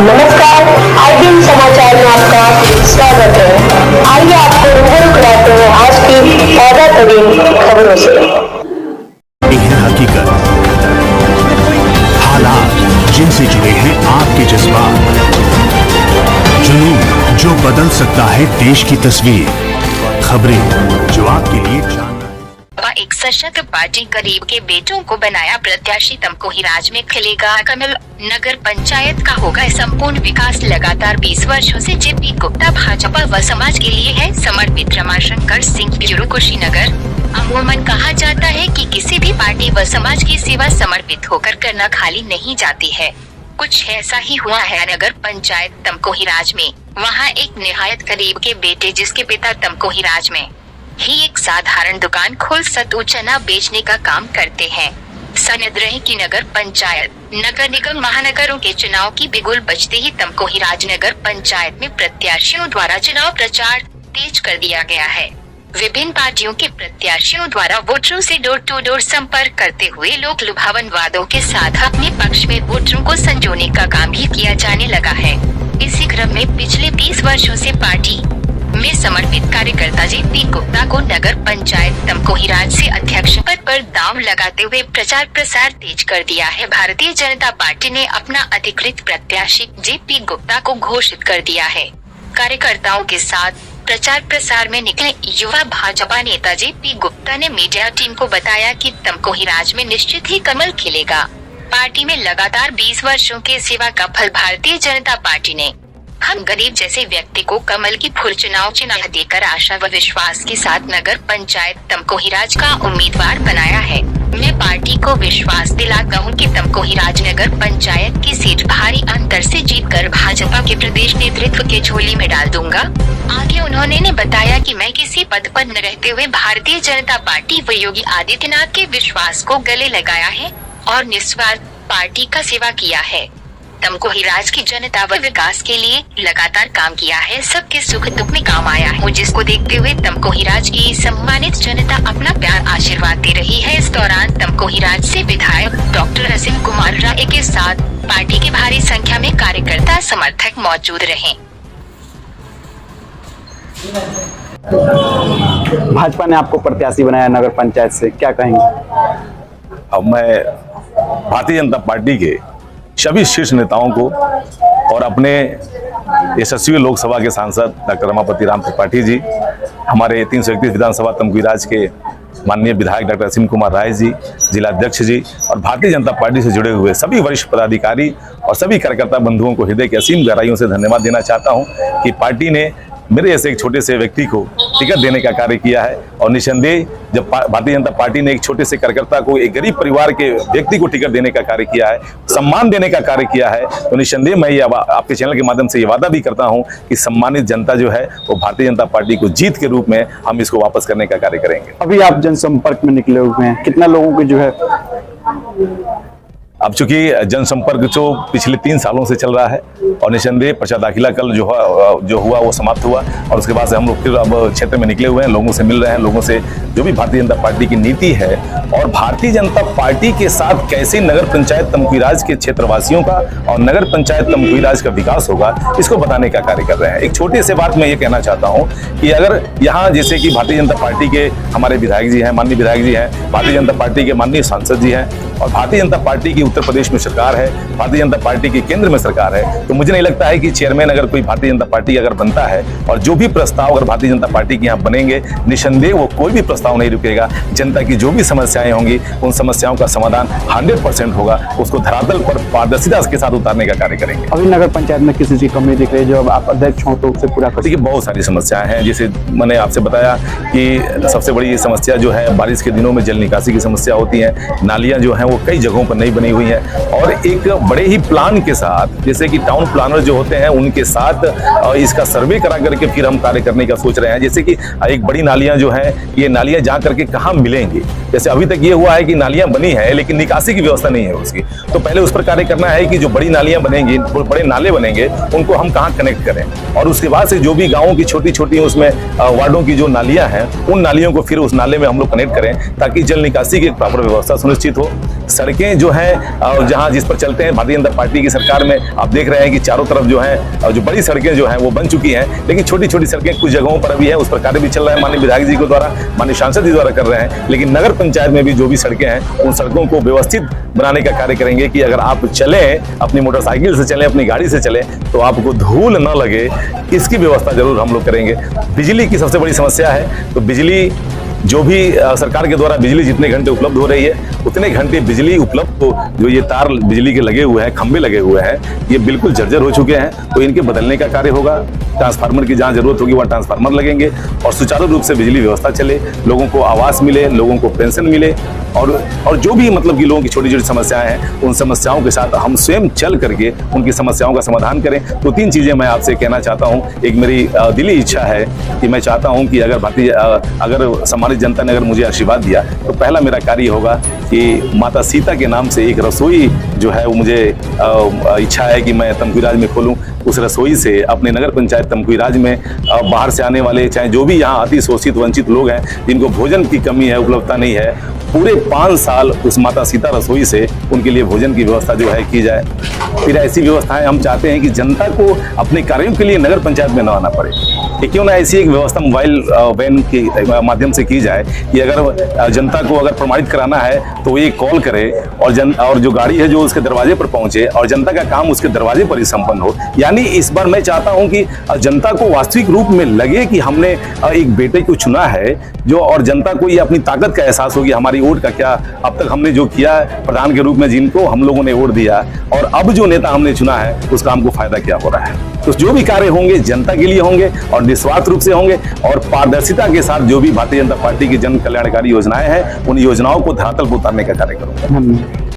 नमस्कार, आईबीएन समाचार में आपका स्वागत है। आइए आपको रूबरू कराते हैं आज की ताजा तरीन खबरों से। एक है हकीकत, हालात जिनसे जुड़े हैं आपके जज्बात, जुनून जो बदल सकता है देश की तस्वीर, खबरें जो आपके लिए जानना। एक सशक्त पार्टी गरीब के बेटों को बनाया प्रत्याशी, तमकोही राज में खिलेगा कमल। नगर पंचायत का होगा संपूर्ण विकास। लगातार 20 वर्षों से जेपी गुप्ता भाजपा व समाज के लिए है समर्पित। रमाशंकर सिंह, ब्यूरो, कुशीनगर। अमूमन कहा जाता है कि किसी भी पार्टी व समाज की सेवा समर्पित होकर करना खाली नहीं जाती है। कुछ ऐसा ही हुआ है नगर पंचायत तमकोही राज में। वहाँ एक निहायत गरीब के बेटे, जिसके पिता तमकोही राज में ही एक साधारण दुकान खोल सत्तू चना बेचने का काम करते हैं। सनद रहे कि नगर पंचायत, नगर निगम, महानगरों के चुनाव की बिगुल बजते ही तमकोही राज नगर पंचायत में प्रत्याशियों द्वारा चुनाव प्रचार तेज कर दिया गया है। विभिन्न पार्टियों के प्रत्याशियों द्वारा वोटरों से डोर टू डोर संपर्क करते हुए लोक लुभावन वादों के साथ अपने पक्ष में वोटरों को संजोने का काम भी किया जाने लगा है। इसी क्रम में पिछले 20 वर्षों से पार्टी में समर्पित कार्यकर्ता जेपी गुप्ता को नगर पंचायत तमकोही राज से अध्यक्ष पद पर दांव लगाते हुए प्रचार प्रसार तेज कर दिया है। भारतीय जनता पार्टी ने अपना अधिकृत प्रत्याशी जेपी गुप्ता को घोषित कर दिया है। कार्यकर्ताओं के साथ प्रचार प्रसार में निकले युवा भाजपा नेता जेपी गुप्ता ने मीडिया टीम को बताया कि तमकोही राज में निश्चित ही कमल खिलेगा। पार्टी में लगातार 20 वर्षों के सेवा का फल भारतीय जनता पार्टी ने हम गरीब जैसे व्यक्ति को कमल की फूल चुनाव चिन्ह देकर आशा व विश्वास के साथ नगर पंचायत तमकोही राज का उम्मीदवार बनाया है। मैं पार्टी को विश्वास दिलाता हूं कि तमकोही राज नगर पंचायत की सीट भारी अंतर से जीतकर भाजपा के प्रदेश नेतृत्व के झोली में डाल दूंगा। आगे उन्होंने ने बताया कि मैं किसी पद पर न रहते हुए भारतीय जनता पार्टी व योगी आदित्यनाथ के विश्वास को गले लगाया है और निस्वार्थ पार्टी का सेवा किया है। तमकोही राज की जनता व विकास के लिए लगातार काम किया है। सबके सुख दुख में काम आया हूँ, जिसको देखते हुए तमकोही राज की सम्मानित जनता अपना प्यार आशीर्वाद दे रही है। इस दौरान तमकोही राज से विधायक डॉक्टर असीम कुमार राय के साथ पार्टी की भारी संख्या में कार्यकर्ता समर्थक मौजूद रहे। भाजपा ने आपको प्रत्याशी बनाया नगर पंचायत से, क्या कहेंगे? अब मैं भारतीय जनता पार्टी के सभी शीर्ष नेताओं को और अपने यशस्वी लोकसभा के सांसद डॉक्टर रमापति राम त्रिपाठी जी, हमारे 331 विधानसभा तमकोही राज के माननीय विधायक डॉक्टर असीम कुमार राय जी, जिलाध्यक्ष जी और भारतीय जनता पार्टी से जुड़े हुए सभी वरिष्ठ पदाधिकारी और सभी कार्यकर्ता बंधुओं को हृदय की असीम गहराइयों से धन्यवाद देना चाहता हूं कि पार्टी ने मेरे जैसे एक छोटे से व्यक्ति को टिकट देने का कार्य किया है। और निसंदेह जब भारतीय जनता पार्टी ने एक छोटे से कार्यकर्ता को, एक गरीब परिवार के व्यक्ति को टिकट देने का कार्य किया है, सम्मान देने का कार्य किया है, तो निसंदेह मैं ये आपके चैनल के माध्यम से ये वादा भी करता हूं कि सम्मानित जनता जो है वो भारतीय जनता पार्टी को जीत के रूप में हम इसको वापस करने का कार्य करेंगे। अभी आप जनसंपर्क में निकले हुए हैं, कितना लोगों के जो है? अब चूंकि जनसंपर्क जो पिछले 3 सालों से चल रहा है और निसंदेह पर्चा दाखिला कल जो हुआ वो समाप्त हुआ और उसके बाद से हम लोग फिर अब क्षेत्र में निकले हुए हैं, लोगों से मिल रहे हैं, लोगों से जो भी भारतीय जनता पार्टी की नीति है और भारतीय जनता पार्टी के साथ कैसे नगर पंचायत तमकोही राज के क्षेत्रवासियों का और नगर पंचायत तमकोही राज का विकास होगा, इसको बताने का कार्य कर रहे हैं। एक छोटी सी बात मैं ये कहना चाहता हूँ कि अगर यहाँ जैसे कि भारतीय जनता पार्टी के हमारे विधायक जी हैं, माननीय विधायक जी हैं, भारतीय जनता पार्टी के माननीय सांसद जी हैं और भारतीय जनता पार्टी की उत्तर प्रदेश में सरकार है, भारतीय जनता पार्टी की केंद्र में सरकार है, तो मुझे नहीं लगता है कि चेयरमैन अगर कोई भारतीय जनता पार्टी अगर बनता है और जो भी प्रस्ताव अगर भारतीय जनता पार्टी के यहाँ बनेंगे, निसंदेह वो कोई भी प्रस्ताव नहीं रुकेगा। जनता की जो भी समस्याएं होंगी उन समस्याओं का समाधान 100% होगा, उसको धरातल पर पारदर्शिता के साथ उतारने का कार्य करेंगे। अभी नगर पंचायत में किसी चीज की कमी दिख रही है जो अब आप अध्यक्ष हो तो उसे पूरा कर? देखिए बहुत सारी समस्याएं हैं, जैसे मैंने आपसे बताया कि सबसे बड़ी समस्या जो है बारिश के दिनों में जल निकासी की समस्या होती है। नालियां जो हैं वो कई जगहों पर नहीं बनी हुई हैं और एक बड़े ही प्लान के साथ, जैसे कि टाउन प्लानर जो होते हैं उनके साथ इसका सर्वे करा करके फिर हम कार्य करने का सोच रहे हैं। जैसे कि एक बड़ी नालियां जो है, ये नालियां जा करके कहाँ मिलेंगी। जैसे अभी तक ये हुआ है कि नालियां बनी है लेकिन निकासी की व्यवस्था नहीं है उसकी, तो पहले उस पर कार्य करना है कि जो बड़ी नालियां बनेंगी, बड़े नाले बनेंगे, उनको हम कहाँ कनेक्ट करें और उसके बाद से जो भी गाँवों की छोटी छोटी उसमें वार्डों की जो नालियां हैं उन नालियों को फिर उस नाले में हम लोग कनेक्ट करें ताकि जल निकासी की प्रॉपर व्यवस्था सुनिश्चित हो। सड़कें जो हैं जहां जिस पर चलते हैं भारतीय जनता पार्टी की सरकार में, आप देख रहे हैं कि चारों तरफ जो है जो बड़ी सड़कें जो हैं वो बन चुकी हैं, लेकिन छोटी छोटी सड़कें कुछ जगहों पर अभी है, उस पर कार्य भी चल रहा है, माननीय विधायक जी के द्वारा, माननीय सांसद जी द्वारा कर रहे हैं। लेकिन नगर पंचायत में भी जो भी सड़कें हैं उन सड़कों को व्यवस्थित बनाने का कार्य करेंगे कि अगर आप चलें, अपनी मोटरसाइकिल से चलें, अपनी गाड़ी से चलें, तो आपको धूल न लगे, इसकी व्यवस्था जरूर हम लोग करेंगे। बिजली की सबसे बड़ी समस्या है, तो बिजली जो भी सरकार के द्वारा बिजली जितने घंटे उपलब्ध हो रही है उतने घंटे बिजली उपलब्ध हो, जो ये तार बिजली के लगे हुए हैं, खंभे लगे हुए हैं, ये बिल्कुल जर्जर हो चुके हैं, तो इनके बदलने का कार्य होगा। ट्रांसफार्मर की जहाँ जरूरत होगी वहाँ ट्रांसफार्मर लगेंगे और सुचारू रूप से बिजली व्यवस्था चले, लोगों को आवास मिले, लोगों को पेंशन मिले, और जो भी मतलब कि लोगों की छोटी छोटी समस्याएं हैं उन समस्याओं के साथ हम स्वयं चल करके उनकी समस्याओं का समाधान करें। तो 3 चीज़ें मैं आपसे कहना चाहता हूँ। एक मेरी दिली इच्छा है कि मैं चाहता हूँ कि अगर सम्मानित जनता ने अगर मुझे आशीर्वाद दिया तो पहला मेरा कार्य होगा कि माता सीता के नाम से एक रसोई जो है वो मुझे इच्छा है कि मैं तमकुहीराज में खोलूँ। उस रसोई से अपने नगर पंचायत तमकुहीराज में बाहर से आने वाले, चाहे जो भी यहाँ अति शोषित वंचित लोग हैं जिनको भोजन की कमी है, उपलब्धता नहीं है, पूरे 5 साल उस माता सीता रसोई से उनके लिए भोजन की व्यवस्था जो है की जाए। फिर ऐसी व्यवस्थाएं हम चाहते हैं कि जनता को अपने कार्यों के लिए नगर पंचायत में न आना पड़े, कि क्यों ना ऐसी एक व्यवस्था मोबाइल वैन के माध्यम से की जाए कि अगर जनता को अगर प्रमाणित कराना है तो ये कॉल करे और जो गाड़ी है जो उसके दरवाजे पर पहुंचे और जनता का काम उसके दरवाजे पर ही संपन्न हो। यानी इस बार मैं चाहता हूं कि जनता को वास्तविक रूप में लगे कि हमने एक बेटे को चुना है, जो और जनता को ये अपनी ताकत का एहसास हो कि हमारी वोट का क्या, अब तक हमने जो किया प्रधान के रूप में जिनको हम लोगों ने वोट दिया और अब जो नेता हमने चुना है उसका हमको फायदा क्या हो रहा है। तो जो भी कार्य होंगे जनता के लिए होंगे और निस्वार्थ रूप से होंगे और पारदर्शिता के साथ जो भी भारतीय जनता पार्टी की जन कल्याणकारी योजनाएं हैं उन योजनाओं को धरातल पर उतारने का कार्य करूंगा।